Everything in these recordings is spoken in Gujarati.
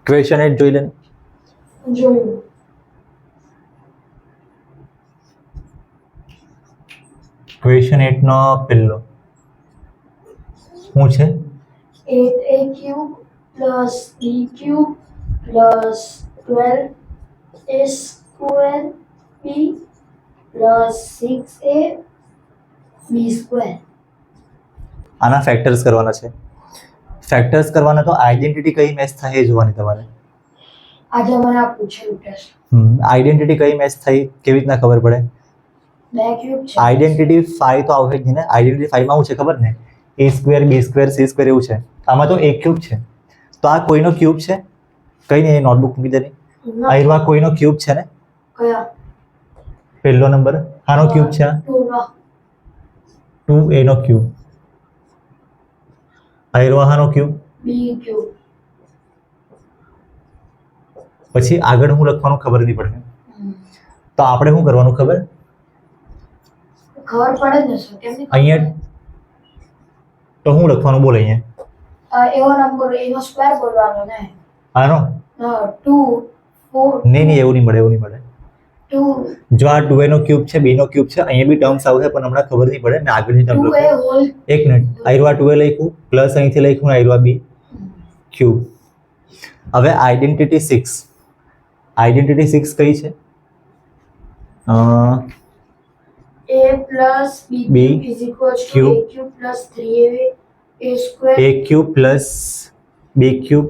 ક્વેશ્ચન 8 જોઈ લે. જોયું. ક્વેશ્ચન 8 નો પહેલો શું છે? 8a cube plus b cube plus 12a square b plus 6a b square. આના ફેક્ટર્સ કરવાના છે. ફેક્ટર્સ કરવાના તો આઈડેન્ટિટી કઈ મેચ થાય એ જોવાની તમારે. આજે મને આ પૂછેલું ટેસ્ટ. આઈડેન્ટિટી કઈ મેચ થઈ કેવી રીતના ખબર પડે? બે ક્યુબ છે. આઈડેન્ટિટી 5 તો આવે જ નહીં ને. આઈડેન્ટિટી 5 માં શું છે ખબર ને? a square b square c square એવું છે. આમાં તો એક ક્યુબ છે. તો આ કોઈનો ક્યુબ છે? કઈ નહીં, નોટબુક મૂકી દેની. અહીંયા કોઈનો ક્યુબ છે ને? કયા? પહેલો નંબર આનો ક્યુબ છે. આ 2a નો ક્યુબ. આનો ક્યુબ b ક્યુબ. પછી આગળ હું લખવાનું ખબર નહીં પડે. તો આપણે શું કરવાનું ખબર? ખબર પડે જ ને સર, કેમ નહીં? અહીંયા તો હું લખવાનું બોલ અહીંયા. એવો નંબર એનો સ્ક્વેર બોલવાનો ને. આનો 2 4 નહીં એવું નહીં મળે, એવું નહીં મળે. 2 જો આ 2a નો ક્યુબ છે, b નો ક્યુબ છે, અહીંયા બી ટર્મ્સ આવશે પણ હમણાં ખબર નહીં પડે. મેં આગળની ટર્મ 2a લખું. હોલ. એક મિનિટ. આયરવા 2a લખ્યું પ્લસ અહીંથી લખ્યું આયરવા b ક્યુબ. હવે આઈડેન્ટિટી 6. આઈડેન્ટિટી 6 કઈ છે? a plus b B cube is equals to cube. a cube plus 3a square. a cube plus b cube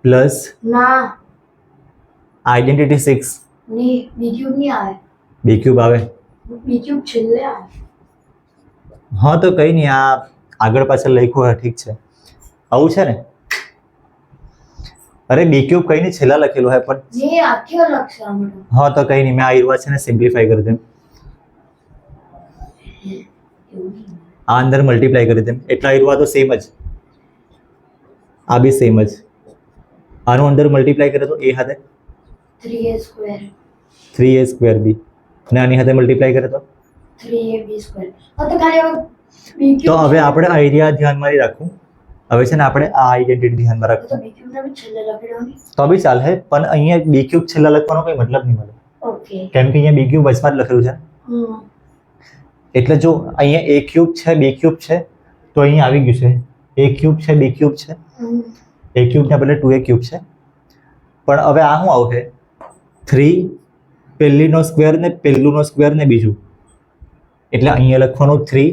plus ના આઈડેન્ટિટી 6 ની b cube નહીં આવે. b ક્યુબ આવે. b cube છેલ્લે આવે. હા તો કઈ નહીં, આ આગળ પાછળ લખ્યું હોય ઠીક છે. આવું છે ને? અરે b ક્યુબ કઈ નહીં છેલ્લા લખેલું હોય પણ જે આખી અલગ છે આમાં. હા તો કઈ નહીં, મેં આ આયરવા છે ને સિમ્પ્લિફાઈ કરી દેમ. આ અંદર મલ્ટીપ્લાય કરી દેમ. એટલા આયરવા તો સેમ જ, આ બી સેમ જ. આનું અંદર મલ્ટીપ્લાય કરે તો a હાથે 3a square 3a square b અને આની સાથે મલ્ટીપ્લાય કરે તો 3ab square. તો ખાલી હવે b cube તો હવે આપણે આ એરિયા ધ્યાનમાં નહીં રાખવું. હવે છે ને આપણે આ આઈડેન્ટિટી ધ્યાનમાં રાખવું. તો b cube ને બી છેલ્લે લખી દેવાની. તો બી ચાલે પણ અહીંયા b ક્યુબ છેલ્લા લખવાનો કોઈ મતલબ નહીં મળે, ઓકે. કેમ કે અહીંયા b ક્યુબ વચમાં જ લખેલું છે. એટલે જો અહીંયા a ક્યુબ છે b ક્યુબ છે તો અહીંયા આવી ગયું છે a ક્યુબ છે b ક્યુબ છે. a ક્યુબ ને બદલે 2a ક્યુબ છે. પણ હવે આ શું આવશે? 3 પહેલીનો સ્ક્વેર ને પહેલુંનો સ્ક્વેર ને બીજું. એટલે અહીંયા લખવાનું 3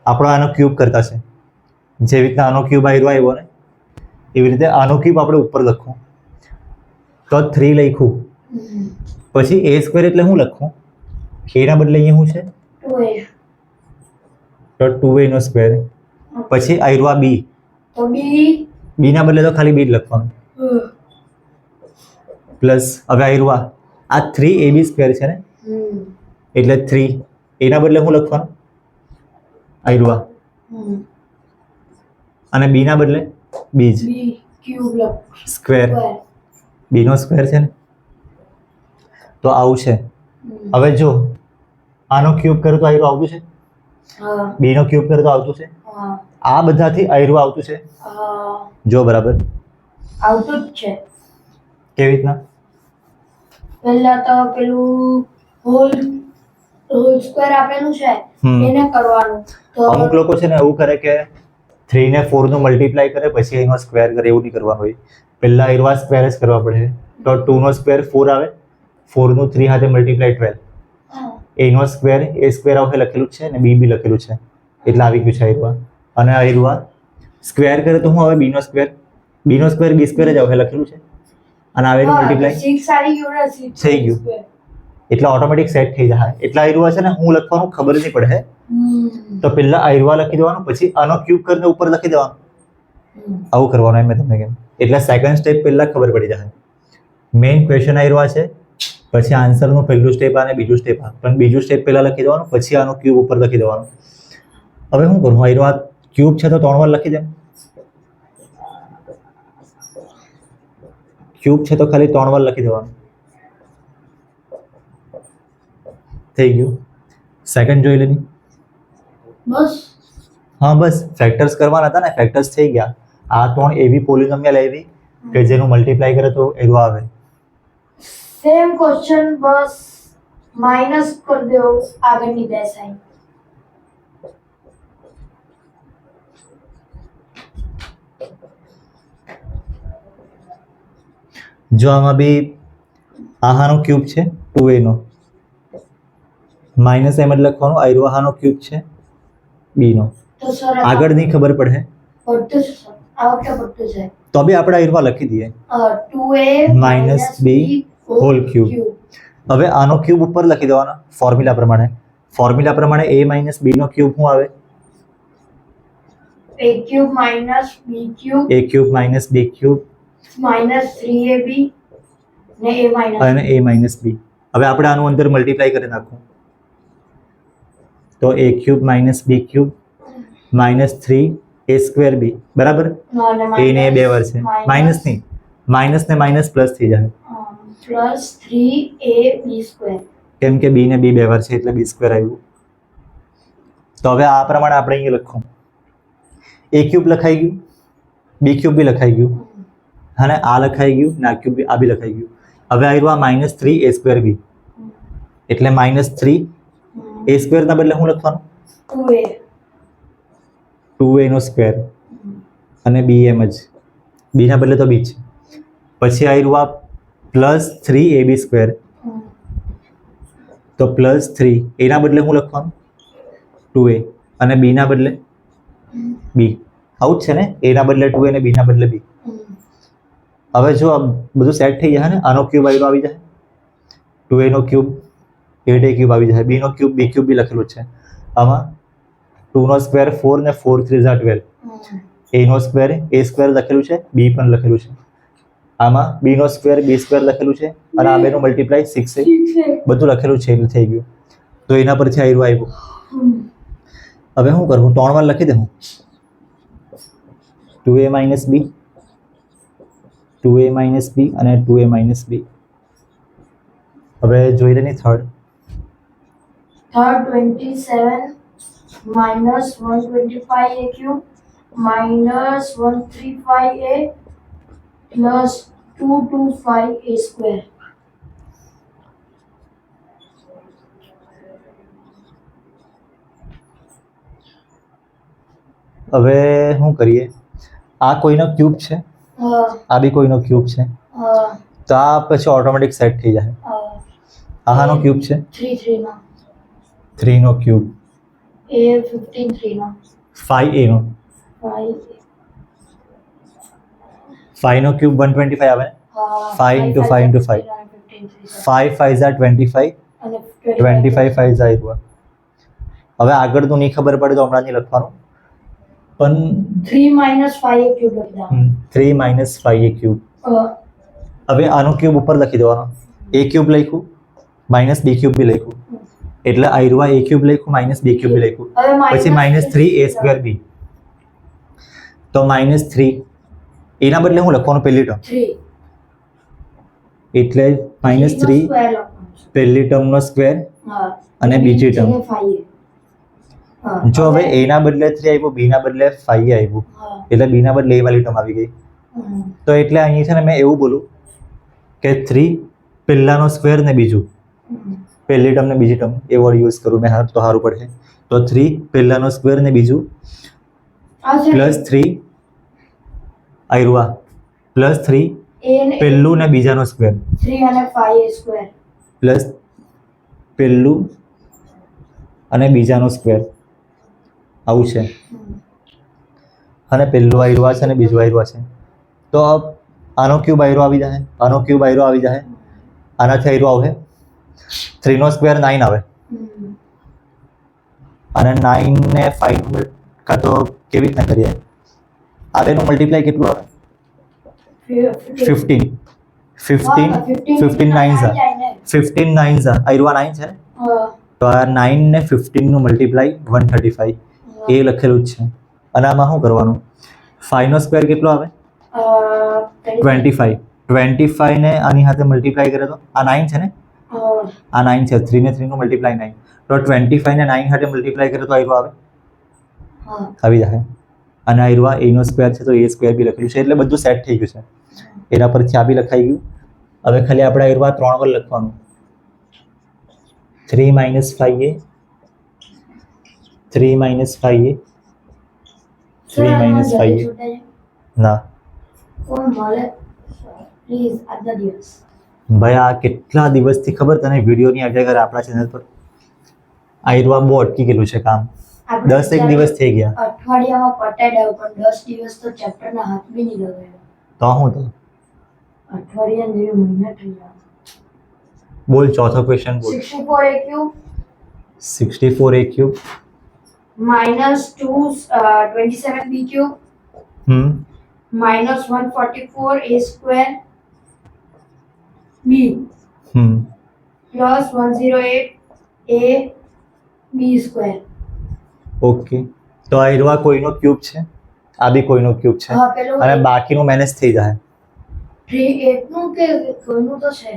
આપણો આનો ક્યુબ કરતા છે. જેવી રીતના આનો ક્યુબ આવ્યો ને એવી રીતે આનો ક્યુબ આપણે ઉપર લખવું. તો 3 લખ્યું. પછી a સ્ક્વેર એટલે હું લખું? a ના બદલે અહીંયા શું છે? 2a. તો 2a નો સ્ક્વેર. પછી આવ્યો b. તો b b ના બદલે તો ખાલી b જ લખવાનું. પ્લસ હવે આવ્યો આ 3ab સ્ક્વેર છે ને એટલે 3 a ના બદલે હું લખવાનું? આવ્યો અને b ના બદલે b જ b cube લખ સ્ક્વેર. b નો સ્ક્વેર છે ને તો આવું છે. હવે જો આનો ક્યુબ કરું તો આયરો આવતું છે, હા b નો ક્યુબ કરું તો આવતું છે. હા આ બધાથી આયરો આવતું છે. હા જો બરાબર આવતું જ છે. કેવી રીતના? પહેલા તો પેલું હોલ સ્ક્વેર આપેલું છે એને કરવાનું. તો અમુક લોકો છે ને એવું કરે કે 3 ને 4 નું મલ્ટીપ્લાય કરે પછી એનો સ્ક્વેર કરે, એવું નહીં કરવાનું હોય. પહેલા આયરવા સ્ક્વેર જ કરવા પડે. તો 2 નો સ્ક્વેર 4 આવે, 4 નું 3 હાથે મલ્ટીપ્લાય 12. a નો સ્ક્વેર a સ્ક્વેર આવશે લખેલું છે ને b બી લખેલું છે એટલે આવી ગયું છે આયરવા. અને આયરવા સ્ક્વેર કરે તો હું આવે b નો સ્ક્વેર b સ્ક્વેર જ આવશે લખેલું છે અને આવે મલ્ટીપ્લાય 6 આવી ગયું ને 6 થઈ ગયું. એટલે ઓટોમેટિક સેટ થઈ જાય. એટલા આયરવા છે ને હું લખવાનું ખબર નહીં પડે. તો પહેલા આયરવા લખી દેવાનું પછી આનો ક્યુબ કરીને ઉપર લખી દેવાનું. આવું કરવાનું એમ મેં તમને કેમ. એટલે સેકન્ડ સ્ટેપ પહેલા ખબર પડી જાય. મેઇન ક્વેશ્ચન આયરવા છે પછી આન્સરનું પહેલું સ્ટેપ અને બીજું સ્ટેપ આ. પણ બીજું સ્ટેપ પહેલા લખી દેવાનું પછી આનો ક્યુબ ઉપર લખી દેવાનું. હવે શું કરું? આયરવા ક્યુબ છે તો 3 વાર લખી દે. ક્યુબ છે તો ખાલી 3 વાર લખી દેવાનું. થઈ ગયું. સેકન્ડ જોઈ લેની. બસ હા બસ ફેક્ટર્સ કરવાના હતા ને, ફેક્ટર્સ થઈ ગયા. આ 3 એવી પોલિનોમિયલ આવી કે જેનું મલ્ટીપ્લાય કરે તો એનું આવે. સેમ ક્વેશ્ચન બસ માઇનસ કરી દો આગળની બે સાઈન. જો આમાં બી આહાનો ક્યુબ છે 2a નો, માઇનસ એમ એટલે લખવાનું આહાનો ક્યુબ છે b નો. તો સર આગળ નહીં ખબર પડે બધું જ સર આ વખતે બધું છે. તો બી આપણે આયરવા લખી દઈએ 2a minus b whole cube. હવે આનો ક્યુબ ઉપર લખી દેવાનો ફોર્મ્યુલા પ્રમાણે. ફોર્મ્યુલા પ્રમાણે a માઇનસ b નો ક્યુબ શું આવે? a cube minus b cube a cube minus b cube minus 3ab ને a minus અને a માઇનસ b. હવે આપણે આનું અંદર મલ્ટીપ્લાય કરી નાખવું તો a cube minus b cube minus 3a square b બરાબર. a ને બે વાર છે માઇનસ નહીં, માઇનસ ને માઇનસ પ્લસ થઈ જાય પ્લસ 3ab સ્ક્વેર. કેમ કે b ને b બે વાર છે એટલે b સ્ક્વેર આવ્યું. તો હવે આ પ્રમાણે આપણે અહીંયા લખવું a ક્યુબ લખાઈ ગયું, b ક્યુબ બી લખાઈ ગયું અને આ લખાઈ ગયું ને આ ક્યુબ બી આ બી લખાઈ ગયું. હવે આવ્યું આ માઇનસ 3a સ્ક્વેર b એટલે માઇનસ 3a સ્ક્વેર ના બદલે શું લખવાનું? 2a નો સ્ક્વેર અને b એમ જ, b ના બદલે તો b છે. પછી આવ્યું આ પ્લસ 3ab સ્ક્વેર તો પ્લસ 3 a ના બદલે શું લખવાનું? 2a અને b ના બદલે b. આવું જ છે ને, a ના બદલે 2a અને b ના બદલે b. હવે જો આ બધું સેટ થઈ જાય ને, આનો ક્યુબ આવી જાય 2a નો ક્યુબ 8a ક્યુબ આવી જાય, b નો ક્યુબ b ક્યુબ બી લખેલું છે આમાં. 2 નો સ્ક્વેર 4 ને 4 3 12. a નો સ્ક્વેર a સ્ક્વેર લખેલું છે, b પણ લખેલું છે આમાં. b નો સ્ક્વેર b સ્ક્વેર લખેલું છે અને આ બેનું મલ્ટીપ્લાય 6 બધું લખેલું છે એટલે થઈ ગયું. તો એના પરથી આવ્યું. હવે શું કરવું? 3 વાર લખી દે હું 2a minus b 2a minus b અને 2a માઇનસ b. હવે જોઈ લે ની third 27 minus 125a cube minus 135a plus 225a square. હવે શું કરીએ? આ કોઈનો ક્યુબ છે, આ બી કોઈનો ક્યુબ છે, તો આ પછી ઓટોમેટિક સેટ થઈ જાય. આનો ક્યુબ છે 3 નો 3 નો ક્યુબ, a 15 3 નો 5a નો 5 નો ક્યુબ 125 આવે ને. 5 into 5 into 5 5 5 are 25 અને 25 5 જાય. હવે આગળ તો નહીં ખબર પડે તો હમણાં નહીં લખવાનું, પણ 3 minus 5a cube લખી દો. 3 minus 5a ક્યુબ. હવે આનો ક્યુબ ઉપર લખી દેવાનો. a ક્યુબ લખ્યું માઇનસ b ક્યુબ બી લખ્યું એટલે આયરવા a ક્યુબ લખ્યું માઇનસ b ક્યુબ બી લખ્યું. પછી માઇનસ 3a સ્ક્વેર b તો માઇનસ 3 એના બદલે હું લખવાનું પહેલી ટર્મ 3 એટલે માઇનસ 3 પહેલી ટર્મનો સ્ક્વેર અને બીજી ટર્મ. જો હવે a ના બદલે 3 આવ્યું, b ના બદલે 5 આવ્યું એટલે b ના બદલે a વાળી ટર્મ આવી ગઈ. તો એટલે અહીં છે ને મેં એવું બોલું કે 3 પહેલાનો સ્ક્વેર ને બીજું પહેલી ટર્મ ને બીજી ટર્મ એ વર્ડ યુઝ કરું મેં તો સારું પડશે. તો 3 પહેલાનો સ્ક્વેર ને બીજું પ્લસ 3 આયરવા પ્લસ 3 પહેલું ને બીજાનો સ્ક્વેર 3 અને 5a square પ્લસ પહેલું અને બીજાનો સ્ક્વેર આવું છે. અને પહેલું આયરવા છે અને બીજું આયરવા છે. તો આનો ક્યુબ આયરો આવી જાય, આનો ક્યુબ આયરો આવી જાય, આનાથી આયરો આવે 3 નો સ્ક્વેર 9 આવે અને 9 ને 5 કા તો કેવી રીતના કરીએ? આ બેનું મલ્ટીપ્લાય કેટલું આવે? 15 9 15 9 આયરવા 9 છે તો આ 9 ને 15 નું મલ્ટીપ્લાય 135 એ લખેલું જ છે. અને આમાં શું કરવાનું? 5 નો સ્ક્વેર કેટલો આવે? 25 ને આની સાથે મલ્ટીપ્લાય કરે તો આ 9 છે ને, આ 9 છે, 3 ને 3 નું મલ્ટીપ્લાય 9 તો 25 ને 9 સાથે મલ્ટીપ્લાય કરે તો આયરો આવે આવી જાય. અને આયરવા a નો સ્ક્વેર છે તો a સ્ક્વેર બી લખેલું છે, એટલે બધું સેટ થઈ ગયું છે. એના પરથી આ બી લખાઈ ગયું. હવે ખાલી આપણે આયરવા 3 વાર લખવાનું. 3 - 5a 3 - 5a 3 - 5a ના પ્લીઝ આજના દિવસ ભાઈ આ કેટલા દિવસથી ખબર તને વિડીયો ની આવ્યા કરે આપણા ચેનલ પર. આયરવા બહુ અટકી ગયેલું છે કામ. 10 એક દિવસ થઈ ગયા. અઠવાડિયામાં પટાઈ દેવું પણ 10 દિવસ તો ચેપ્ટર ના હાથ બી નહીં લગાવ્યો. તો હું તો અઠવાડિયા જેવી મહિના થઈ ગયા. બોલ ચોથો ક્વેશ્ચન બોલ. 64a cube 64a cube -27b cube હમ -144a સ્ક્વેર b હમ +108a b સ્ક્વેર. ઓકે તો આયરવા કોઈનો ક્યુબ છે, આ બી કોઈનો ક્યુબ છે હા પેલું અને બાકીનું મેનેજ થઈ જાય. 3 નું કે કોઈનું તો છે.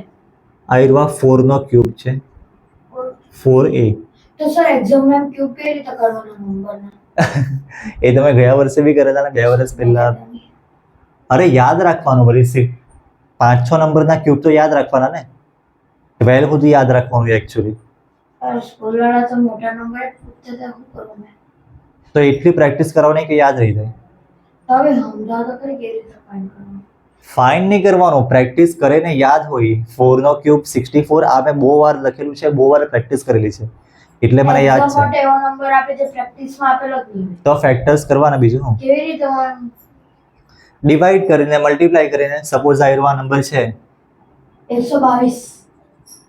આયરવા 4 નો ક્યુબ છે 4a. તો સર એક્ઝામ ક્યુબ કઈ રીતે કરવાનો નંબરના? એ તમે ગયા વર્ષે બી કરેલા ને 2 વર્ષ પહેલા. અરે યાદ રાખવાનું ભલે 5-6 નંબરના ક્યુબ તો યાદ રાખવાના ને, 12 સુધી યાદ રાખવાનું એકચ્યુઅલી. સ્કૂલવાળા તો મોટા નંબર પૂછતા હતા, શું કરું મેં? તો એટલી પ્રેક્ટિસ કરવાની કે યાદ રહી જાય. હવે સમજાવ તો ખરી કેવી રીતે ફાઇન્ડ કરવાનું. ફાઇન્ડ નહીં કરવાનું, પ્રેક્ટિસ કરે ને યાદ હોય. 4 નો ક્યુબ 64 આ મેં બહુ વાર લખેલું છે, બહુ વાર પ્રેક્ટિસ કરેલી છે એટલે મને યાદ Exam છે. માટે એવો નંબર આપે જે પ્રેક્ટિસમાં આપેલો જ નહીં. તો ફેક્ટર્સ કરવાના, બીજું શું? કેવી રીતે ડિવાઈડ કરીને મલ્ટીપ્લાય કરીને. સપોઝ આયરવા નંબર છે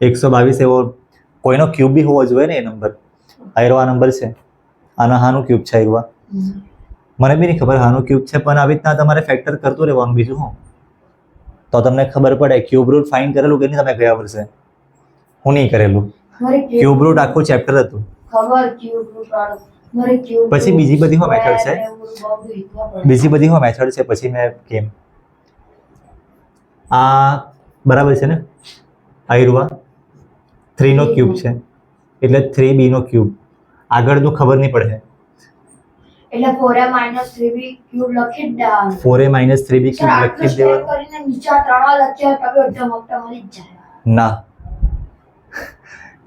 122, એવો કોઈનો ક્યુબ બી હોવો જોઈએ ને એ નંબર. આયરવા નંબર છે, આનો હાનું ક્યુબ છે આયરવા? મને બી નહીં ખબર હાનું ક્યુબ છે, પણ આવી રીતના તમારે ફેક્ટર કરતું રહેવાનું, બીજું શું? તો તમને ખબર પડે. ક્યુબ રૂટ ફાઇન્ડ કરેલું કે નહીં તમે ગયા વર્ષે? હું નહીં કરેલું. ક્યુબ રૂટ આખું ચેપ્ટર હતું. ખબર ક્યુબ રૂટ વાળું મારે ક્યુબ. પછી બીજી બધી હો મેથડ છે, બીજી બધી હો મેથડ છે, પછી મેં કેમ. આ બરાબર છે ને? આયરવા 3 નો ક્યુબ છે એટલે 3b નો ક્યુબ. આગળનું ખબર નહીં પડે. એટલે 4a - 3b ક્યુબ લખી જ દેવાનું. 4a - 3b ક્યુબ લખી જ દેવાનું. કરીને નીચે 3 લખ્યા તો અડધો મોટા મળી જ જાય. ના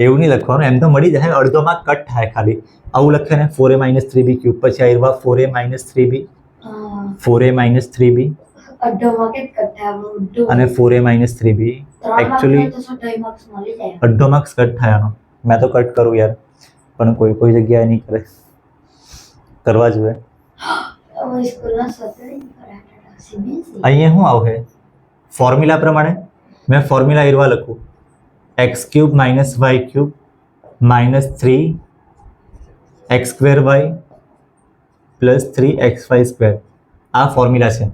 એવું નહીં લખવાનું, એમ તો મળી જાય, અડધોમાં કટ થાય ખાલી. આવું લખે ને 4a - 3b ક્યુબ, પછી આયરવા 4a - 3b 4a - 3b અડધોમાં કે કટ થાય અને 4a - 3b. એકચ્યુઅલી અડધો માર્ક્સ કટ થાય આનો. મેં તો કટ કરું યાર, પણ કોઈ કોઈ જગ્યાએ નહીં કરે. કરવા જોઈએ. અહીંયા શું આવશે ફોર્મ્યુલા પ્રમાણે? મેં ફોર્મ્યુલા આયરવા લખું x³ - y³ -3 x² y + 3xy². આ ફોર્મ્યુલા છે.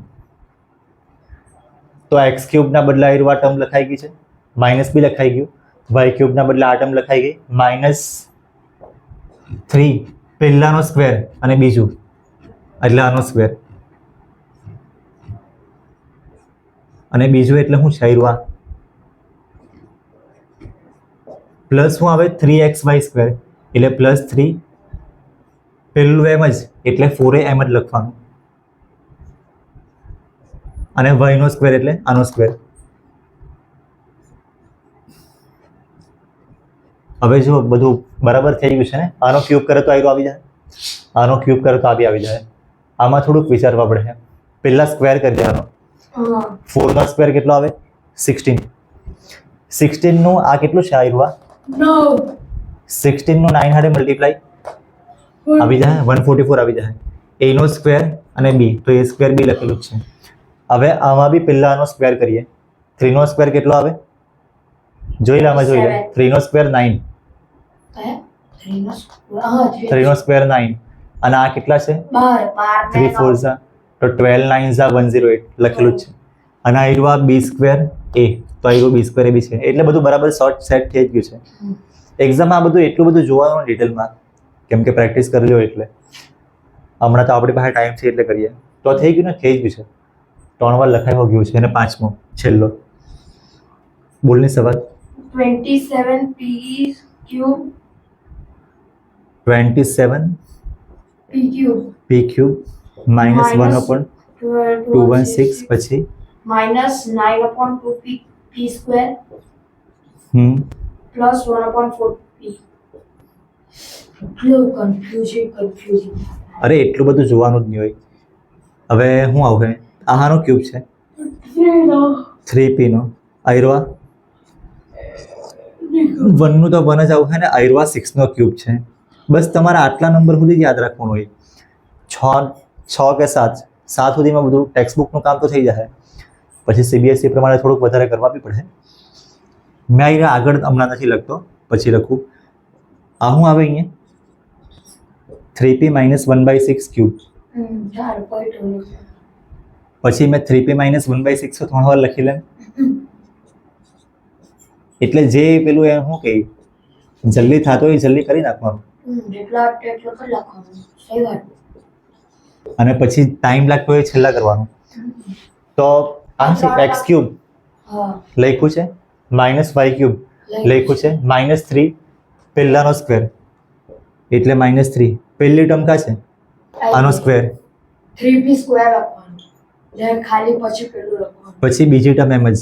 તો x³ ના બદલે આયરવા ટર્મ લખાઈ ગઈ છે, માઇનસ બી લખાઈ ગયું. y³ ના બદલે આ ટર્મ લખાઈ ગઈ, -3 પહેલાનો સ્ક્વેર અને બીજું એટલે આનો સ્ક્વેર, અને બીજું એટલે શું છે આયરવા પ્લસ શું આવે 3xy² એટલે +3 પેલું એમ જ એટલે 4a એમ જ લખવાનું, અને y નો સ્ક્વેર એટલે આનો સ્ક્વેર. હવે જો બધું બરાબર થઈ ગયું છે ને? આનો ક્યુબ કરે તો આયરો આવી જાય, આનો ક્યુબ કરે તો આ બી આવી જાય. આમાં થોડુંક વિચારવા પડે. પહેલા સ્ક્વેર કરી દેવાનો. 4 નો સ્ક્વેર કેટલો આવે? 16. 16 નું આ કેટલું છે આયરવા? 16 નું 9 હારે મલ્ટીપ્લાય આવી જાય 144 આવી જાય. a નો સ્ક્વેર અને b, તો a સ્ક્વેર બી લખેલું છે. હવે આમાં બી પહેલા આનો સ્ક્વેર કરીએ. 3 નો સ્ક્વેર કેટલો આવે? જોઈ લે, આમાં જોઈ લે. 3 નો સ્ક્વેર 9, 3 નો સ્ક્વેર 9 અને આ કેટલા છે? 3 4 ઝા તો 12 9 ઝા 108 લખેલું જ છે. અને આયરવા b² a, તો આયરો b² એ બી છે, એટલે બધું બરાબર શોર્ટ સેટ થઈ જ ગયું છે. એક્ઝામમાં આ બધું એટલું બધું જોવાનું ડિટેલમાં, કેમ કે પ્રેક્ટિસ કરી લો એટલે. હમણાં તો આપણી પાસે ટાઈમ છે એટલે કરીએ તો થઈ ગયું ને? થઈ જ ગયું છે. 3 વાર લખાઈ ગયું છે અને 5મો છેલ્લો બોલની સવાલ. 27p ક્યુબ p³ માઇનસ 1/216 પછી minus 9/2p square plus 1/4p. એટલું confusing. અરે એટલું બધું જોવાનું જ નહીં હોય. હવે હું આવું આનો ક્યુબ છે 3p નો આયરવા 1 નું તો 1 જ આવું ને આયરવા 6 નો ક્યુબ છે. બસ તમારે આટલા નંબર સુધી જ યાદ રાખવાનું હોય. 6 કે 7 સુધીમાં બધું ટેક્સ્ટ બુકનું કામ તો થઈ જાય. પછી CBSE પ્રમાણે થોડુંક વધારે કરવા બી પડે. મેં અહીંયા આગળ હમણાં નથી લખતો, પછી લખું. આ હું આવે અહીંયા 3p - 1/6 ક્યુબ. પછી મેં 3p - 1/6 3 વાર લખી લે. એટલે જે પેલું એ શું કહે જલ્દી થતો હોય જલ્દી કરી નાખવાનું. અને પછી ટાઈમ લાગતો હોય છેલ્લા કરવાનું. તો આ છે x ક્યુબ લખ્યું છે, -y ક્યુબ લખ્યું છે, -3 પહેલાનો સ્ક્વેર એટલે -3 પહેલી ટર્મ કા છે આનો સ્ક્વેર 3p square લખવાનું, then ખાલી પછી પેલું લખવાનું, પછી બીજી ટર્મ એમ જ,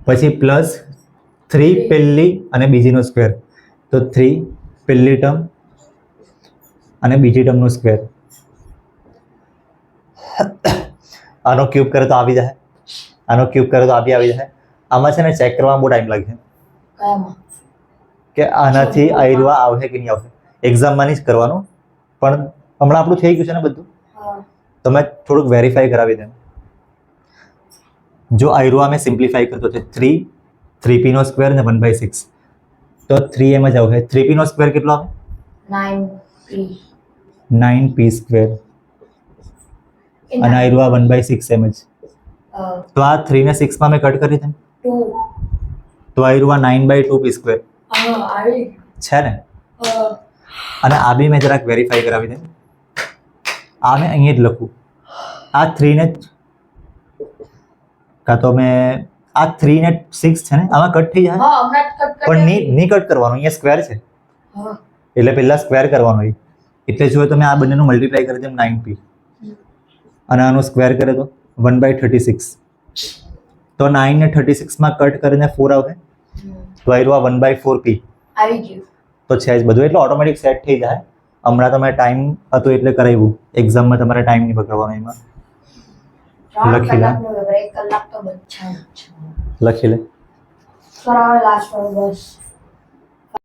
પછી પ્લસ 3 પહેલી અને બીજીનો સ્ક્વેર, તો 3 પહેલી ટર્મ અને બીજી ટર્મનો સ્ક્વેર. આનો ક્યુબ કરે તો આવી જાય, આનો ક્યુબ કરે તો આવી જાય. આમાં છે ને ચેક કરવામાં બહુ ટાઈમ લાગે કે આનાથી આયરવા આવશે કે નહીં આવશે. એક્ઝામમાં નહીં જ કરવાનું, પણ હમણાં આપણું થઈ ગયું છે ને બધું, તમે થોડુંક વેરીફાઈ કરાવી દે. જો આયરવા મેં સિમ્પ્લિફાઈ કરતો છે 3p નો સ્ક્વેર ને 1/6, તો 3 એમ જ આવશે. 3p નો સ્ક્વેર કેટલો આવે 9p સ્ક્વેર અને આયરવા 1/6 એમ જ. તો આ 3 ને 6 માં મેં કટ કરી દે તો આયરવા 9/2p સ્ક્વેર છે ને. અને આ બી મેં જરાક વેરીફાઈ કરાવી દે. આ મેં અહીંયા જ લખું, આ 3 ને કાં તો મેં આ 3 ને 6 છે ને આમાં કટ થઈ જાય, પણ નહીં કટ કરવાનું, અહીંયા સ્ક્વેર છે એટલે પહેલા સ્ક્વેર કરવાનો હોય. એટલે જો તમે આ બંનેનું મલ્ટીપ્લાય કરી દે 9p અને આનો સ્ક્વેર કરે તો 1/36, તો 9 ને 36 માં કટ કરીને 4 આવે તો આયરવા 1/4p આવી ગયું. તો છે જ બધું, એટલે ઓટોમેટિક સેટ થઈ જાય. હમણાં તમે ટાઈમ હતો એટલે કરાવ્યું, એક્ઝામમાં તમારે ટાઈમ નહીં બગાડવાનો. એમાં લખી લે, 1 કલાક તો બચ્ચા લખી લે. લાસ્ટ બસ